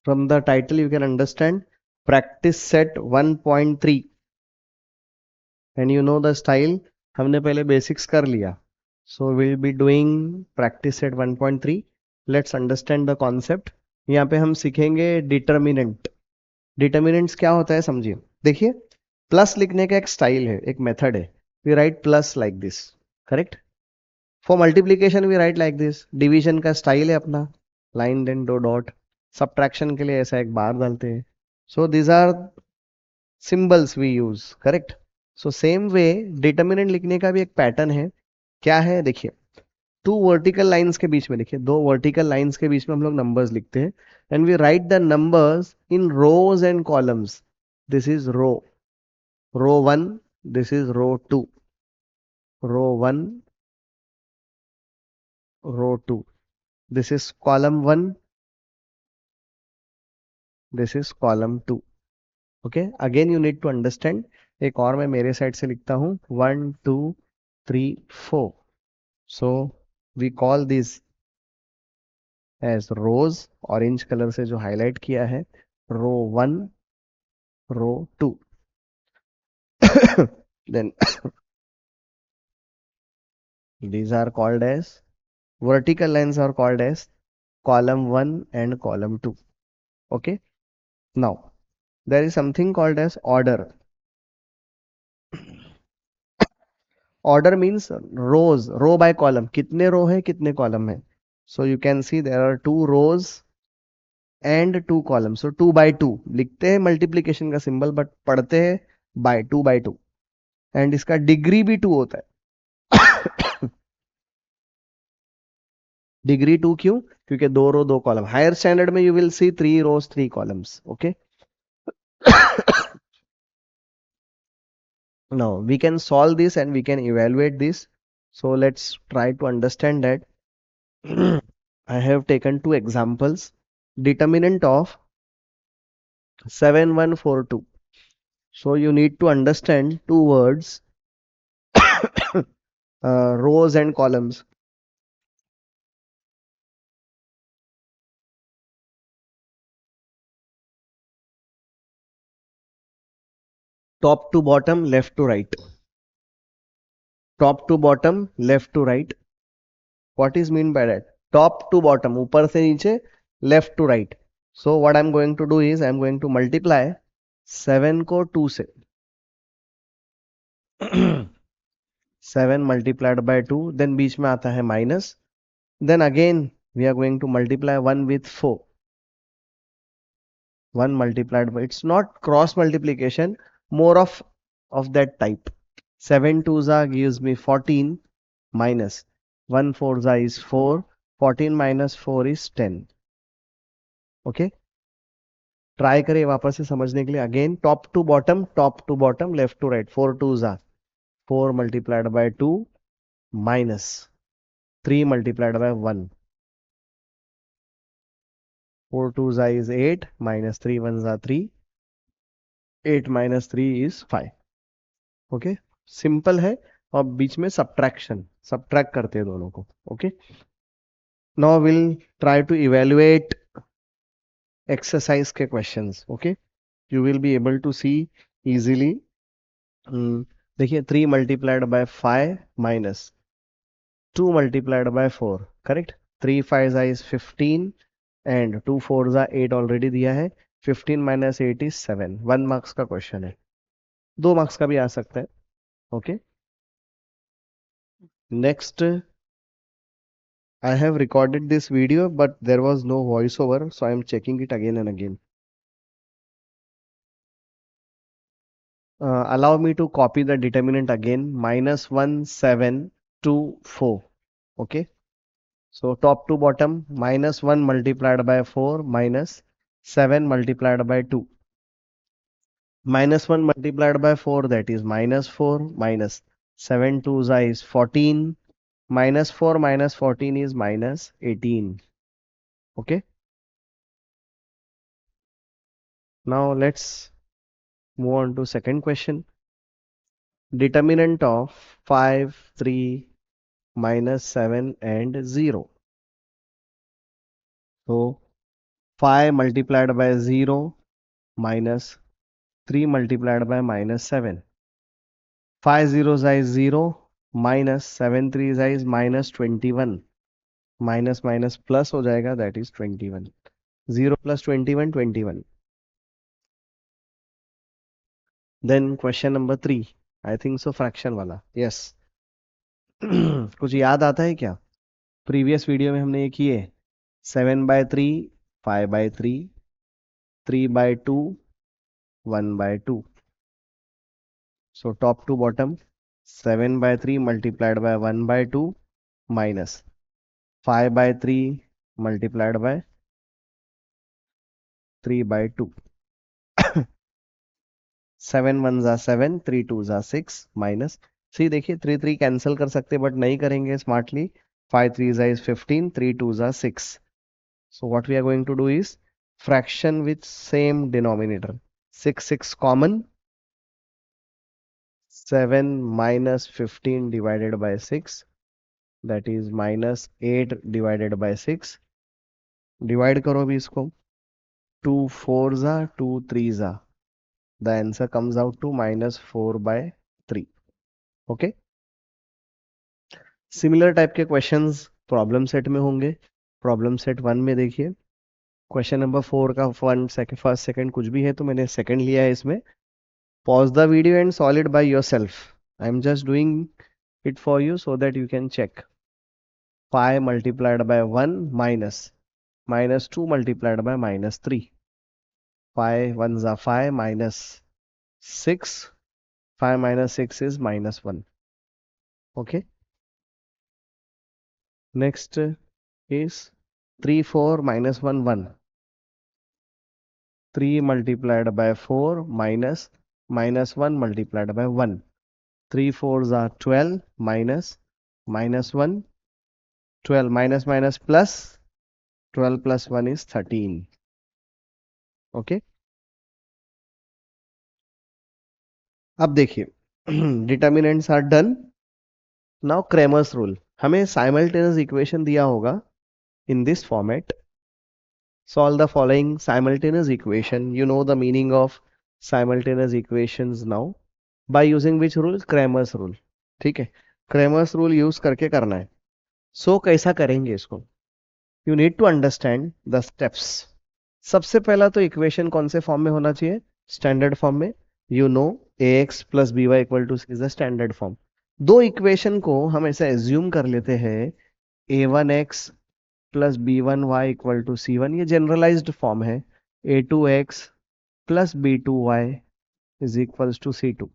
From the title you can understand practice set 1.3 and you know the style. हमने पहले basics कर लिया. So we'll be doing practice set 1.3. Let's understand the concept. यहाँ पे हम सीखेंगे determinant. Determinants क्या होता है समझिए. देखिए प्लस लिखने का एक स्टाइल है, एक मेथड है. We write plus like this, correct? For multiplication we write like this. Division का स्टाइल है अपना, line then दो डॉट. Subtraction के लिए ऐसा एक बार डालते हैं. So these are symbols we use, correct? So same way determinant लिखने का भी एक पैटर्न है. क्या है देखिए, टू वर्टिकल लाइंस के बीच में, देखिए दो वर्टिकल लाइंस के बीच में हम लोग नंबर्स लिखते हैं and we write the numbers in rows and columns. This is row 1, this is row 2, row 1, row 2, this is column 1, this is column 2. Okay, again you need to understand. एक और मैं मेरे साइड से लिखता हूं 1 2 3 4. So we call this as rows. Orange colour से जो highlight किया है, रो 1, row 2. Then these are called as vertical lines are called as column 1 and column 2. Okay, now there is something called as order. Order means rows, row by column. कितने रो है कितने column है. So you can see there are 2 rows and 2 columns. So 2 by 2 लिखते हैं multiplication का symbol, but पढ़ते हैं by 2 by 2. And इसका डिग्री भी 2 होता है. डिग्री 2 क्यों? क्योंकि 2 रो 2 कॉलम. हायर स्टैंडर्ड में you will see 3 rows 3 columns. Okay, now we can solve this and we can evaluate this. So let's try to understand that. I have taken 2 examples. Determinant of 7142. So you need to understand 2 words, rows and columns. Top to bottom, left to right. Top to bottom, left to right. What is mean by that? Top to bottom, ऊपर से नीचे, left to right. So what I'm going to do is I'm going to multiply 7 को 2 से. 7 multiplied by 2, then बीच में आता है minus. Then again we are going to multiply 1 with 4. 1 multiplied by, it's not cross multiplication, more of that type. 7 2s gives me 14 minus 1 4s is 4. 14 minus 4 is 10. Okay, try करिए वापस से समझने के लिए. Again top to bottom, left to right. 4 2s 4 multiplied by 2 minus 3 multiplied by 1. 4 2s is 8 minus 3 1s 3. 8 minus 3 is 5. Okay, simple है. और बीच में सब्ट्रैक्ट करते हैं दोनों को. Okay, now will try to evaluate exercise के questions. Okay, you will be able to see easily. देखिए 3 multiplied by 5 minus 2 multiplied by 4, correct. 3 5s is 15 and 2 4s 8 already दिया है. 15 minus 8 is 7. 1 मार्क्स का question है, 2 marks का भी आ सकता है. Okay, next. I have recorded this video, but there was no voiceover, so I am checking it again and again. Allow me to copy the determinant again. -1 7 2 4. Okay, so top to bottom, -1 multiplied by 4 minus 7 multiplied by 2. -1 multiplied by 4, that is -4, minus 7 2s is 14, -4 minus 14 is -18. Okay, now let's move on to second question. Determinant of 5 3 minus 7 and 0. So 5 multiplied by 0 minus 3 multiplied by minus 7. 5 zeros is 0 minus 7 3s is minus 21. Minus minus plus हो जाएगा, that is 21. 0 plus 21 21. Then question number 3, I think so fraction वाला. Yes. कुछ याद आता है क्या? Previous video में हमने ये किए 7/3, 5/3, 3/2, 1/2. So top to bottom, 7/3 multiplied by 1/2 minus 5/3 multiplied by 3/2. 7 1s are 7, 3 2s are 6 minus. सी देखिए 3 3 कैंसिल कर सकते बट नहीं करेंगे smartly. 5 3s is 15, 3 2s are 6. So what we are going to do is fraction with same denominator. 6 6 common. 7 minus 15 divided by 6, that is minus 8 divided by 6. Divide करो अभी इसको. 2 4s are 2 3s are. The answer comes out to minus 4/3. Okay. Similar type के questions problem set में होंगे. Problem set 1 में देखिए question number 4 का first second कुछ भी है तो मैंने सेकंड लिया है इसमें. Pause the video and solve it by yourself. I am just doing it for you so that you can check. 5 multiplied by 1 minus 2 multiplied by minus 3. 5 1s are 5 minus 6. 5 minus 6 is minus 1. Okay. Next is 3 4 minus 1 1. 3 multiplied by 4 minus 1 multiplied by 1. 3 4s are 12 minus 1. 12 minus minus plus 12 plus 1 is 13. Okay. अब देखिए determinants are done. Now Cramer's rule. हमें simultaneous equation दिया होगा in this format. Solve the following simultaneous equation. You know the meaning of simultaneous equations now. By using which rule? Cramer's rule. ठीक है. Cramer's rule use करके करना है. So कैसा करेंगे इसको? You need to understand the steps. सबसे पहला तो इक्वेशन कौन से फॉर्म में होना चाहिए? स्टैंडर्ड फॉर्म में. You know ax plus by equal to c is the standard form. दो इक्वेशन को हम ऐसे एज्यूम कर लेते हैं a1x plus b1y equal to c1. ये जनरलाइज्ड फॉर्म है. a2x plus b2y is equals to c2.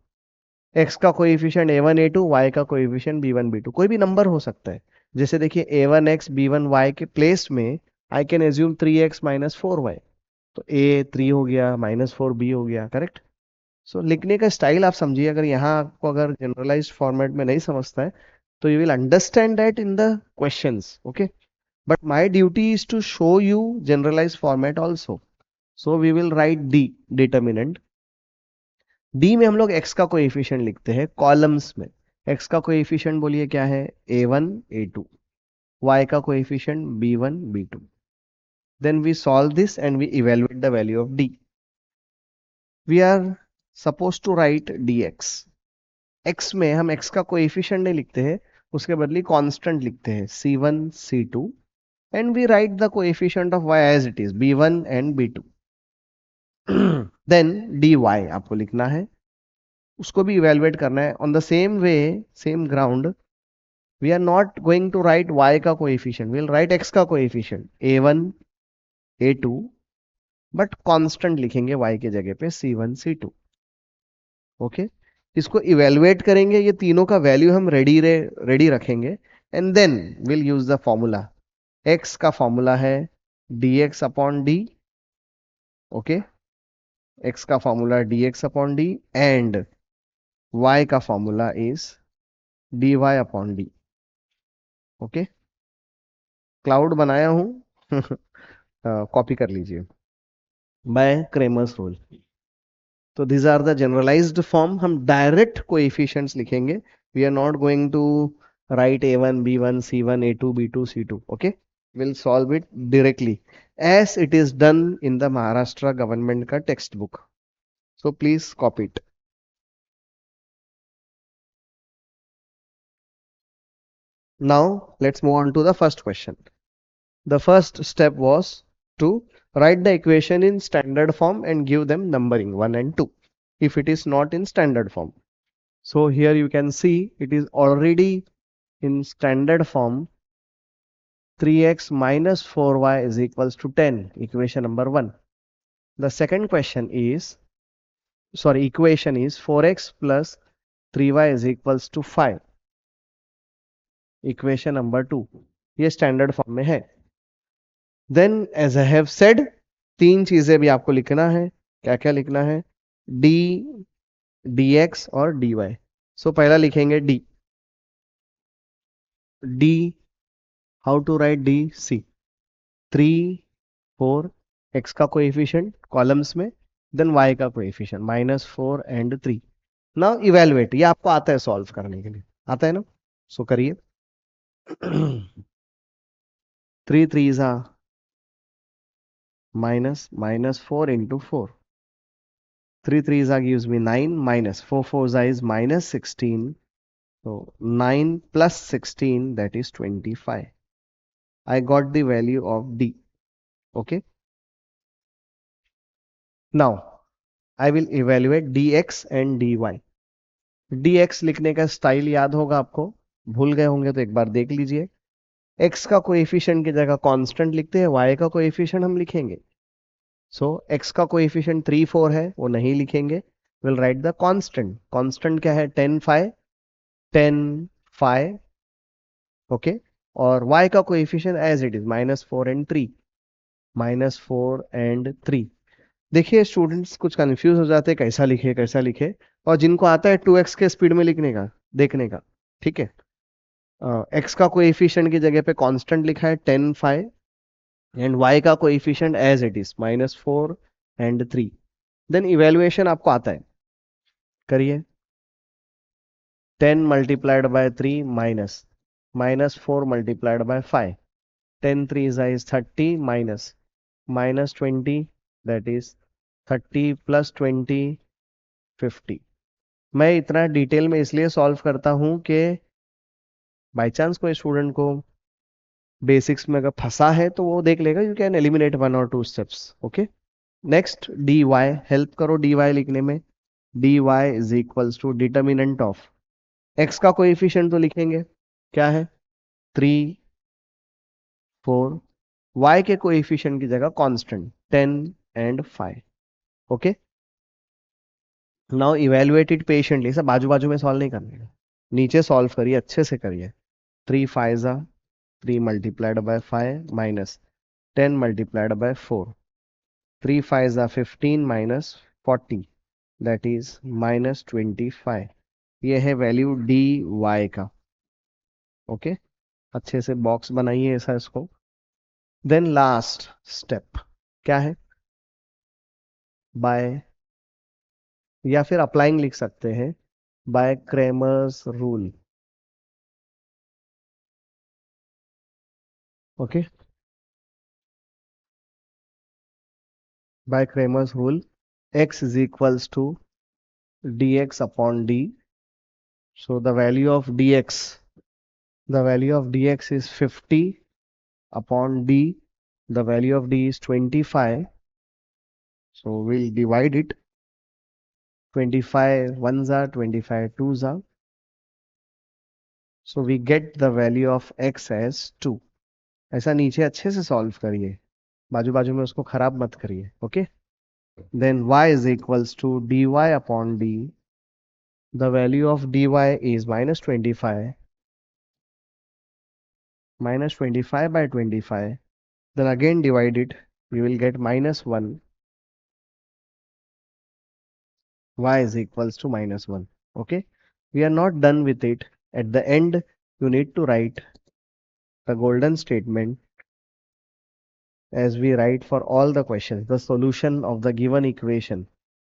x का कोएफिशिएंट a1 a2, y का कोएफिशिएंट b1 b2. कोई भी नंबर हो सकता है. जैसे देखिए a1x b1y के प्लेस में I can assume 3x minus 4y. तो a 3 हो गया, माइनस 4 b हो गया. करेक्ट. सो लिखने का स्टाइल आप समझिए. अगर यहाँ आपको अगर जनरलाइज्ड फॉर्मेट में नहीं समझता है तो you will understand that in the questions. Okay. But my duty is to show you generalised format also. So we will write D determinant. D में हम लोग x का कोएफिशिएंट लिखते हैं कॉलम्स में. x का कोएफिशिएंट बोलिए क्या है? a1 a2. y का coefficient b1 b2. Then we solve this and we evaluate the value of d. We are suppose to write dx. x में हम x का कोएफिशिएंट नहीं लिखते हैं, उसके बदले कांस्टेंट लिखते हैं c1 c2 and we write the coefficient of y as it is b1 and b2. देन dy आपको लिखना है, उसको भी इवेलुएट करना है. On the same way, same ground, we are not going to write y का coefficient, we will write x का coefficient a1 a2, but constant लिखेंगे y के जगह पे c1 c2. ओके. इसको इवेलुएट करेंगे, ये तीनों का वैल्यू हम रेडी रखेंगे and then will use the formula. x का फॉर्मूला है dx upon d. Okay. x का formula dx upon d and y का formula is dy upon d. Okay. Cloud बनाया हूं कॉपी कर लीजिए बाय क्रेमर्स रूल. तो this are the generalised form. हम डायरेक्ट कोएफिशिएंट्स लिखेंगे. We are not going to write a1 b1 c1 a2 b2 c2. Okay. will solve it directly as it is done in the Maharashtra government ka textbook. So please copy it. Now let's move on to the first question. The first step was to write the equation in standard form and give them numbering 1 and 2 if it is not in standard form. So here you can see it is already in standard form. 3x minus 4y is equals to 10, equation number 1. The second question is, sorry, equation is 4x plus 3y is equals to 5, equation number 2. ये standard form में है. Then as I have said, तीन चीजें भी आपको लिखना है. क्या क्या लिखना है? डी, dx और dy. सो पहला लिखेंगे d. d, how to write d? See 3 4 x का कोएफिशिएंट कॉलम्स में, देन y का कोएफिशिएंट -4 एंड 3. Now evaluate. ये आपको आता है सॉल्व करने के लिए, आता है ना? सो करिए. 3 3s are -4 into 4. 3 3s are gives me 9, minus 4 4s are is -16. So 9 plus 16, that is 25. I got the value of d. Okay. Now I will evaluate dx and dy. dx लिखने का style याद होगा आपको, भूल गए होंगे तो एक बार देख लीजिए. x का कोएफिशिएंट की जगह कांस्टेंट लिखते हैं, y का कोएफिशिएंट हम लिखेंगे. सो x का कोएफिशिएंट 3 4 है, वो नहीं लिखेंगे. Will write the constant. Constant क्या है? 10 5, 10 5. ओके. और y का coefficient as it is -4 and 3, -4 and 3. देखिए स्टूडेंट्स कुछ कंफ्यूज हो जाते हैं कैसा लिखे कैसा लिखे, और जिनको आता है 2x के स्पीड में लिखने का, देखने का, ठीक है. x का कोएफिशिएंट की जगह पे कांस्टेंट लिखा है 10 5 एंड y का coefficient as it is -4 and 3. Then evaluation आपको आता है, करिए. 10 multiplied by 3 -4 multiplied by 5. 10 3 is 30 minus 20, that is 30 plus 20 50. मैं इतना डिटेल में इसलिए सॉल्व करता हूं कि बाई चांस कोई स्टूडेंट को बेसिक्स में अगर फंसा है तो वो देख लेगा. यू कैन एलिमिनेट 1 और 2 steps. Okay. Next dy. Help करो dy लिखने में. dy is equals to determinant of x का कोएफिशिएंट तो लिखेंगे, क्या है? 3 4. y के कोएफिशिएंट की जगह constant 10 and 5. Okay. Now evaluate it patiently. सब बाजू बाजू में सॉल्व नहीं करने का, नीचे सॉल्व करिए, अच्छे से करिए. 3 5 3 multiplied by 5 minus 10 multiplied by 4. 3 5 15 minus 40, that is -25. ये है वैल्यू dy का. ओके. अच्छे से बॉक्स बनाइए ऐसा इसको. देन लास्ट स्टेप क्या है? बाय, या फिर अप्लाइंग लिख सकते हैं, bye Cramer's rule. Okay. Bye Cramer's rule, x is equals to dx upon d. So the value of dx is 50 upon d. The value of d is 25. So we'll divide it. 25 ones are, 25 twos are. So we get the value of x as 2. ऐसा नीचे अच्छे से solve करिए, बाजू बाजू में उसको खराब मत करिए. Okay. Then y is equals to dy upon d. The value of dy is -25 by 25. Then again divide it, we will get -1. Y is equals to -1. Okay. We are not done with it. At the end you need to write the golden statement as we write for all the questions, the solution of the given equation.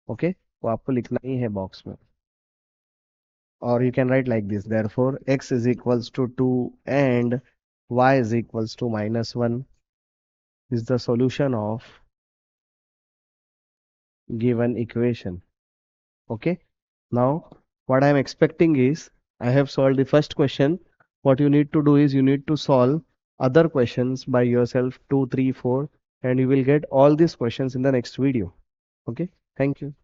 Okay. वो आपको लिखना ही है box में. Or you can write like this, therefore x is equals to 2 and y is equals to -1 is the solution of given equation. Okay. Now, what I am expecting is I have solved the first question. What you need to do is you need to solve other questions by yourself, 2, 3, 4, and you will get all these questions in the next video. Okay. Thank you.